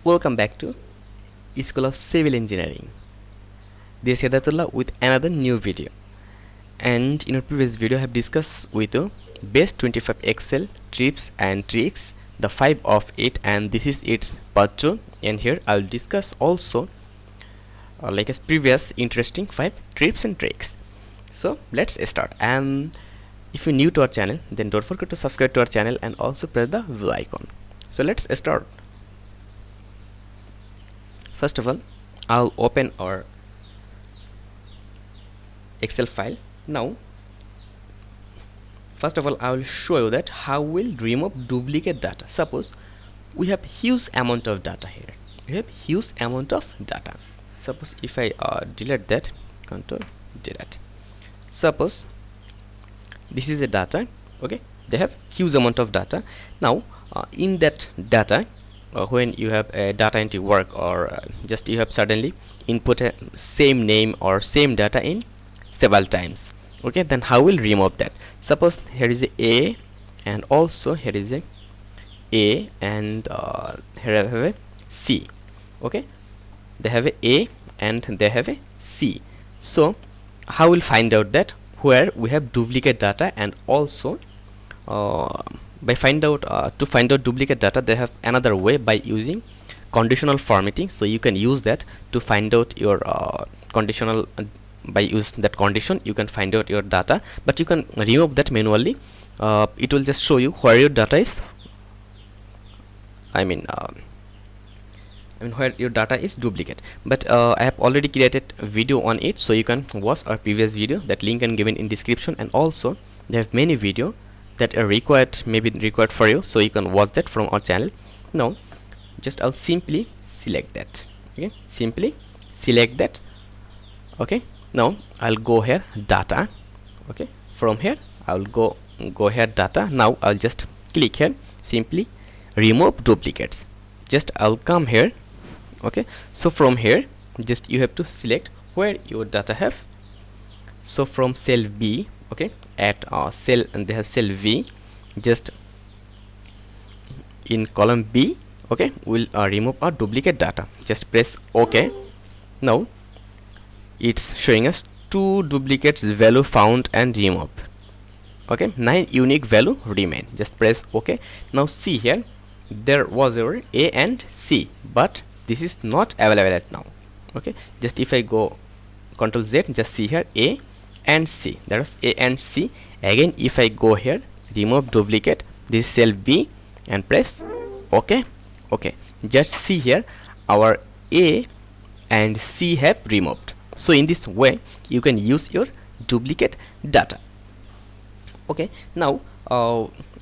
Welcome back to School of Civil Engineering. This is Hedaetullah with another new video. And in our previous video, I have discussed with you best 25 Excel tips and tricks, the 5 of it, and this is its part 2. And here I'll discuss also like as previous interesting 5 tips and tricks. So let's start. And if you're new to our channel, then don't forget to subscribe to our channel and also press the bell icon. So let's start. First of all, I'll open our Excel file. Now, first of all, I will show you that how we'll remove duplicate data. Suppose we have huge amount of data here. We have huge amount of data. Suppose if I delete that, control delete. Suppose this is a data. Okay, they have huge amount of data. Now, in that data, when you have a data entry work or just you have suddenly input a same name or same data in several times, okay, then how will remove that? Suppose here is a and also here is a and here I have a C. Okay, they have a and they have a C. So how will find out that where we have duplicate data? And also by to find out duplicate data, they have another way by using conditional formatting. So you can use that to find out your conditional. By use that condition, you can find out your data, but you can remove that manually. It will just show you where your data is. I mean where your data is duplicate. But I have already created a video on it, so you can watch our previous video. That link is given in description, and also they have many video that are required, maybe required for you, so you can watch that from our channel. Now just I'll simply select that. Okay, simply select that. Okay, now I'll go here data. Okay, from here I'll go here data. Now I'll just click here, simply remove duplicates. Just I'll come here. Okay, so from here just you have to select where your data have. So from cell B, okay, at cell, and they have cell V, just in column B, okay, we'll remove our duplicate data. Just press OK. Now it's showing us 2 duplicates value found and removed. Okay, 9 unique value remain. Just press OK. Now see here, there was our A and C, but this is not available at now. Okay, just if I go Ctrl Z, just see here A and C. That is A and C. Again, if I go here, remove duplicate, this is cell B, and press OK. Okay, just see here, our A and C have removed. So in this way, you can use your duplicate data. Okay, now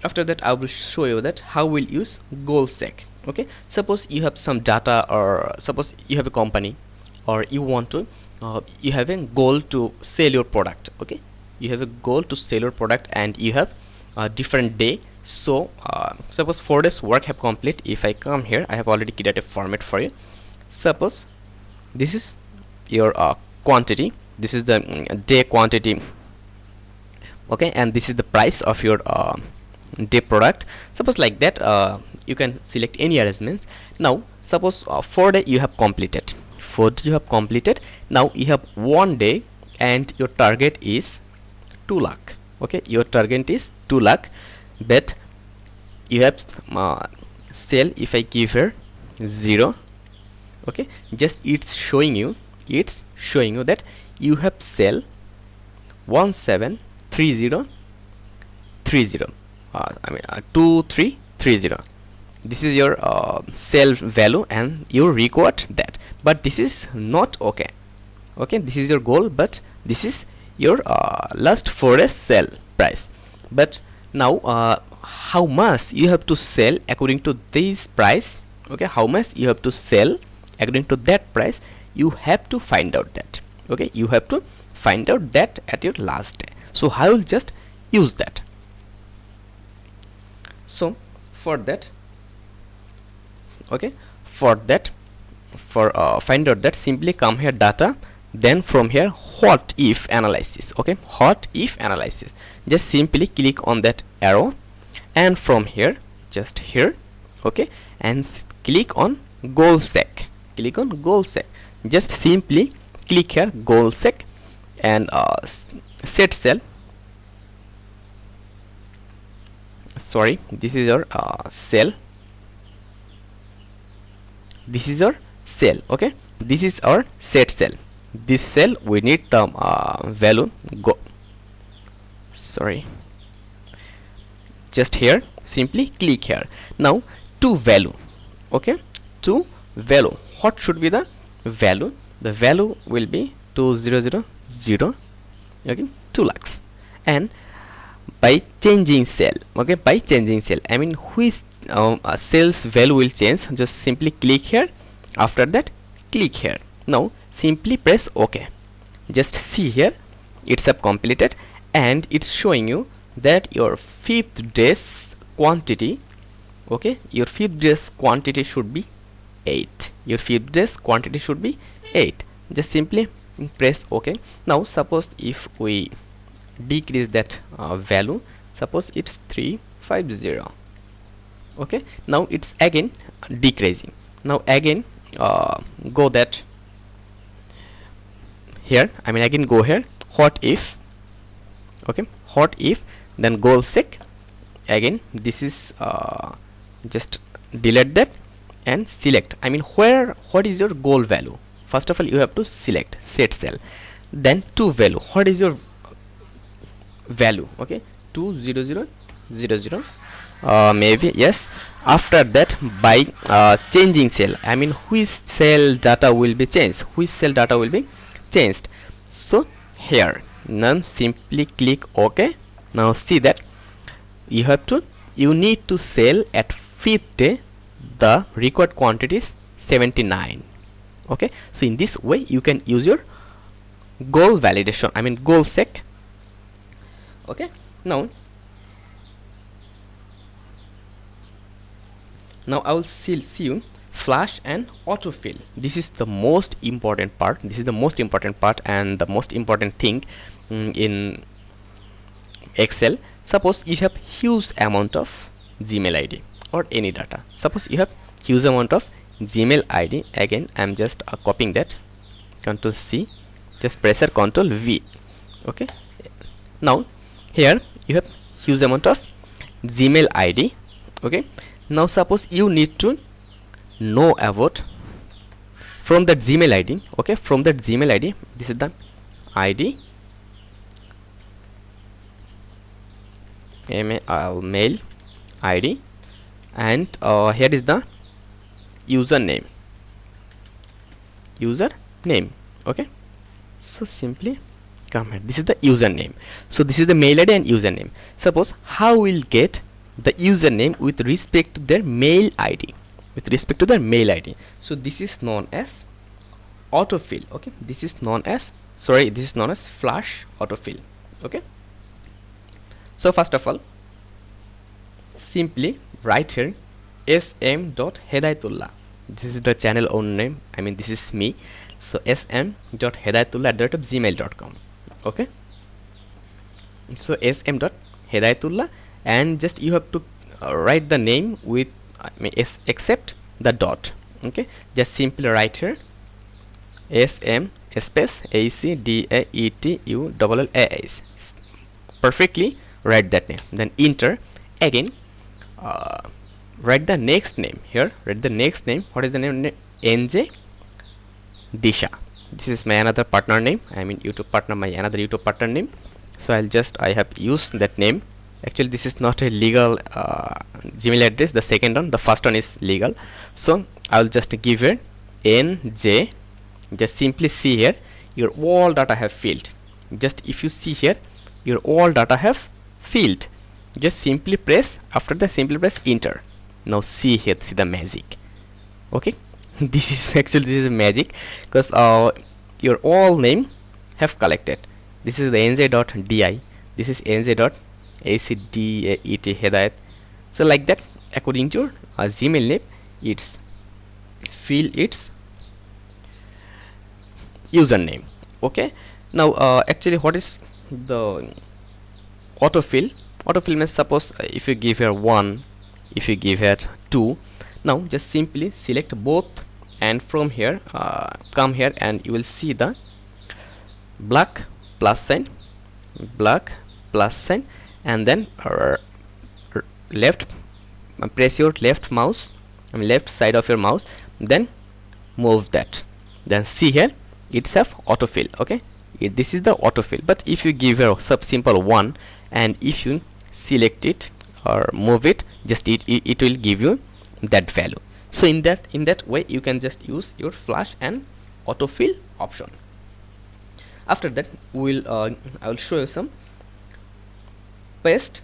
after that, I will show you that how we'll use goal check. Okay, suppose you have some data, or suppose you have a company, or you want to you have a goal to sell your product. Okay, you have a goal to sell your product, and you have a different day. So suppose 4 days work have complete. If I come here, I have already created a format for you. Suppose this is your quantity, this is the day quantity. Okay, and this is the price of your day product. Suppose like that, you can select any arrangements. Now suppose 4 days you have completed. 4 days you have completed. Now you have 1 day and your target is 2 lakh. Okay, your target is 2 lakh, but you have sell. If I give here 0, okay, just it's showing you that you have sell 173030. 2330. This is your sell value, and you record that. But this is not okay. Okay, this is your goal, but this is your last 4 days sell price. But now how much you have to sell according to this price? Okay, how much you have to sell according to that price, you have to find out that. Okay, you have to find out that at your last day. So I will just use that. So for that, okay, for find out that, simply come here data, then from here what if analysis. Okay, what if analysis, just simply click on that arrow, and from here, just here, okay, and click on goal sec. Click on goal sec. Just simply click here goal sec and set cell. Sorry, this is your cell. This is our cell. Okay, this is our set cell. This cell we need the value go. Sorry, just here simply click here. Now to value. Okay, to value, what should be the value? The value will be 2000, okay, 2 lakhs. And by changing cell, okay, by changing cell, I mean which cell's value will change, just simply click here. After that click here. Now simply press OK. Just see here, it's up completed and it's showing you that your 5th day's quantity, okay, your 5th day's quantity should be 8. Your 5th day's quantity should be 8. Just simply press OK. Now suppose if we decrease that value, suppose it's 350. Okay, now it's again decreasing. Now again go that here, I mean again go here, what if, okay, what if, then goal sec. Again this is just delete that and select, I mean what is your goal value. First of all you have to select set cell, then to value, what is your value? Okay, 20000, maybe yes. After that by changing cell, I mean which cell data will be changed, which cell data will be changed. So here now simply click OK. Now see that you need to sell at 5th day the required quantity is 79. Okay, so in this way you can use your goal validation, I mean goal sec. Okay, now I will see you flash and autofill. This is the most important part. This is the most important part and the most important thing in Excel. Suppose you have huge amount of Gmail ID or any data. Suppose you have huge amount of Gmail ID. Again I am just copying that, Ctrl C, just press Ctrl V. Okay, now here you have huge amount of Gmail ID. Okay, now suppose you need to know about from that Gmail ID. Okay, from that Gmail ID, this is the ID, mail ID, and here is the username. Okay, so simply come here, this is the username. So this is the mail ID and username. Suppose how we'll get the username with respect to their mail ID, so this is known as autofill. Okay, this is known as flash autofill. Okay, so first of all simply write here sm.hedaetullah. This is the channel own name, I mean this is me. So sm.hedaetullah@gmail.com. okay, so sm.hedaetullah, and just you have to write the name with except the dot. Okay, just simply write here sm space ACDAETULLAS. Perfectly write that name, then enter. Again write the next name here. Write the next name. What is the name? NJ Disha. This is my another partner name, I mean YouTube partner, my another YouTube partner name. So I have used that name. Actually this is not a legal Gmail address, the second one, the first one is legal. So I will just give here NJ. Just simply see here your all data have filled. Just if you see here your all data have filled, just simply press, after that simply press enter. Now see here, see the magic. Okay, this is magic, because your all name have collected. This is the nj.di, this is nj.acdaet Hedaet. So like that, according to your Gmail name, it's fill its username. Okay, now actually what is the autofill? Autofill means suppose if you give here 1, if you give here 2, Now just simply select both, and from here come here, and you will see the black plus sign, and then left, press your left mouse, left side of your mouse, then move that, then see here it's have autofill. Okay, this is the autofill. But if you give a simple 1, and if you select it or move it, just it will give you that value. So in that way you can just use your flash and autofill option. After that I will show you some paste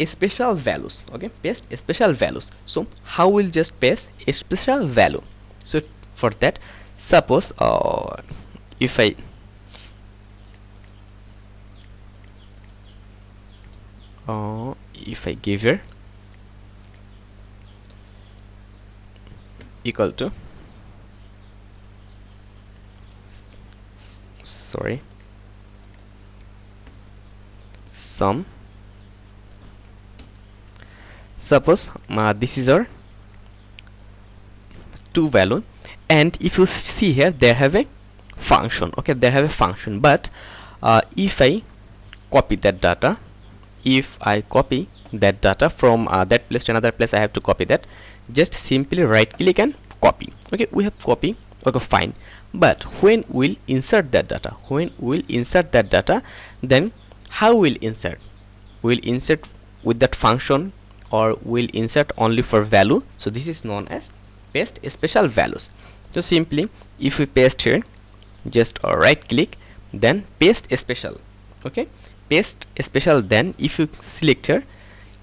special values. Okay, paste special values. So how will just paste a special value? So for that, suppose if I give here equal to sum, suppose this is our 2 value, and if you see here they have a function. Okay, they have a function, but if I copy that data, from that place to another place, I have to copy that. Just simply right click and copy. Okay, we have copy. Okay, fine. But when we'll insert that data, then how we'll insert? We'll insert with that function, or we'll insert only for value. So this is known as paste special values. So simply if we paste here, just right click, then paste special. Okay, paste special, then if you select here,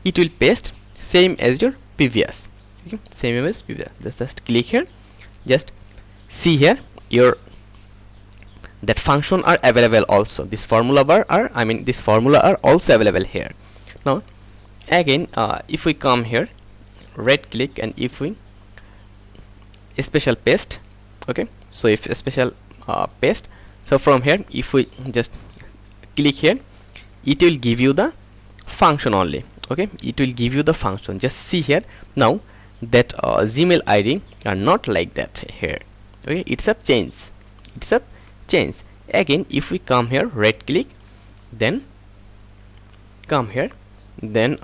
it will paste same as your previous. Okay, same as previous. Just click here, just see here your that function are available also. This formula bar are, this formula are also available here. Now again if we come here, right click, and if we special paste. Okay, so if special paste, so from here if we just click here, it will give you the function only. Okay, it will give you the function. Just see here now that Gmail ID are not like that here. Okay, it's a change, again if we come here, right click, then come here, then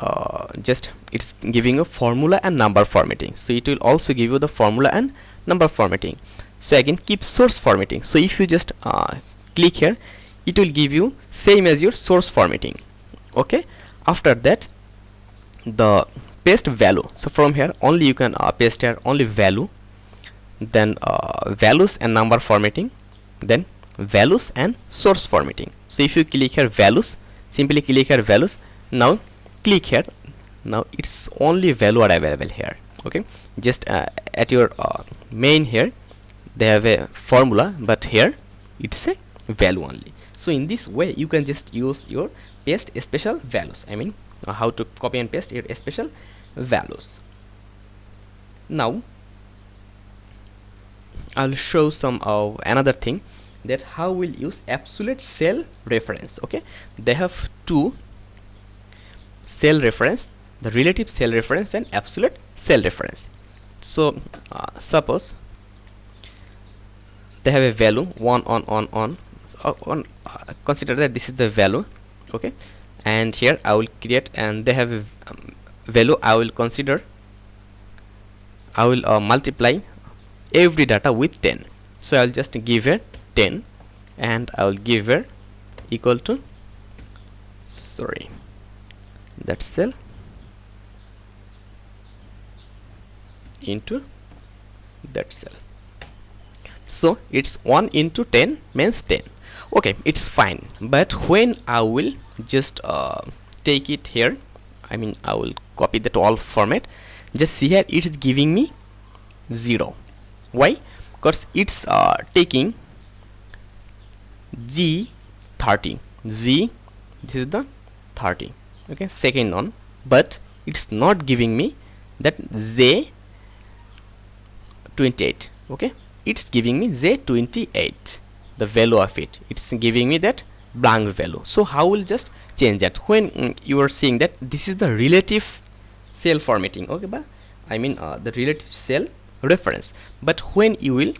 just it's giving a formula and number formatting. So it will also give you the formula and number formatting. So again keep source formatting. So if you just click here, it will give you same as your source formatting. Okay, after that the paste value. So from here only you can paste here only value, then values and number formatting, then values and source formatting. So if you click here values, simply click here values, now click here, now it's only value are available here. Okay, just at your main here they have a formula, but here it's a value only. So in this way you can just use your paste special values, how to copy and paste your special values. Now I'll show some another thing, that how we'll use absolute cell reference. Okay, they have 2 cell reference, the relative cell reference and absolute cell reference. So suppose they have a value 1 on consider that this is the value. Okay, and here I will create, and they have a value. I will multiply every data with 10. So I'll just give it 10, and I will give it equal to that cell into that cell. So it's 1 into 10 means 10. Okay, it's fine. But when I will just take it here, I will copy that all format, just see here it is giving me 0. Why? Because it's taking G30. This is the 30. Okay, second one, but it's not giving me that J28. Okay, it's giving me J28, the value of it. It's giving me that blank value. So how will just change that when you are seeing that this is the relative cell formatting? Okay, but the relative cell reference. But when you will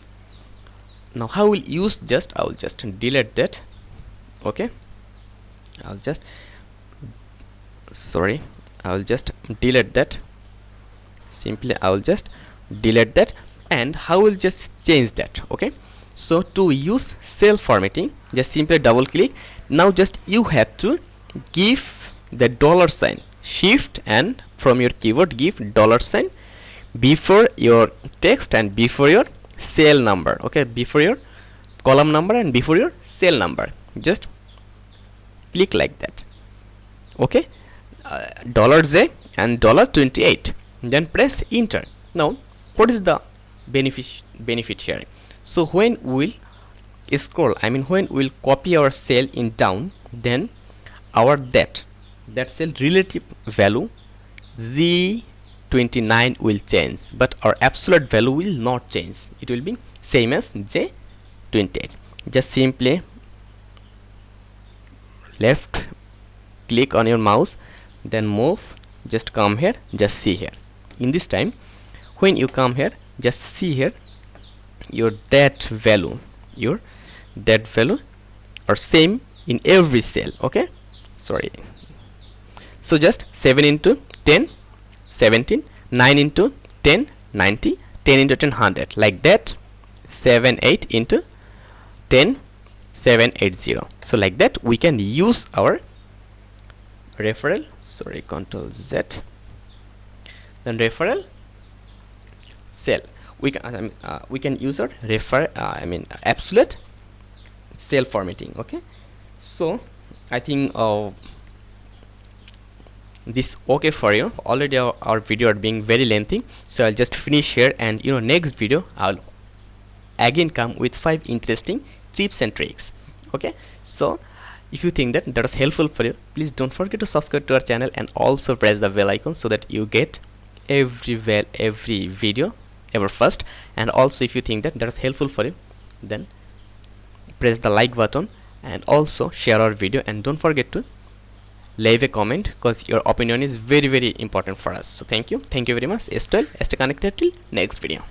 now, how will use, just I will just delete that. Okay, I'll just delete that. Simply I will just delete that, and how will just change that. Okay, so to use cell formatting, just simply double click. Now just you have to give the $sign, shift, and from your keyboard give $sign before your text and before your cell number. Okay, before your column number and before your cell number. Just click like that. Okay, $J and $28, then press enter. Now what is the benefit here? So when we'll scroll, when we'll copy our cell in down, then our that cell relative value G29 will change, but our absolute value will not change. It will be same as J28. Just simply left click on your mouse, then move, just come here, just see here. In this time, when you come here, just see here your that value are same in every cell. Okay, sorry. So just 7 into 10 17, 9 into 10 90, 10 into 10 100, like that. 7 8 into 10 780. So like that we can use our referral, sorry, Ctrl Z, then referral cell. We can use our absolute cell formatting. Okay, so I think this okay for you. Already our video are being very lengthy, so I'll just finish here, and next video I'll again come with 5 interesting tips and tricks. Okay, so if you think that was helpful for you, please don't forget to subscribe to our channel and also press the bell icon so that you get every video ever first. And also if you think that was helpful for you, then press the like button and also share our video, and don't forget to leave a comment, because your opinion is very important for us. So thank you very much. Stay connected till next video.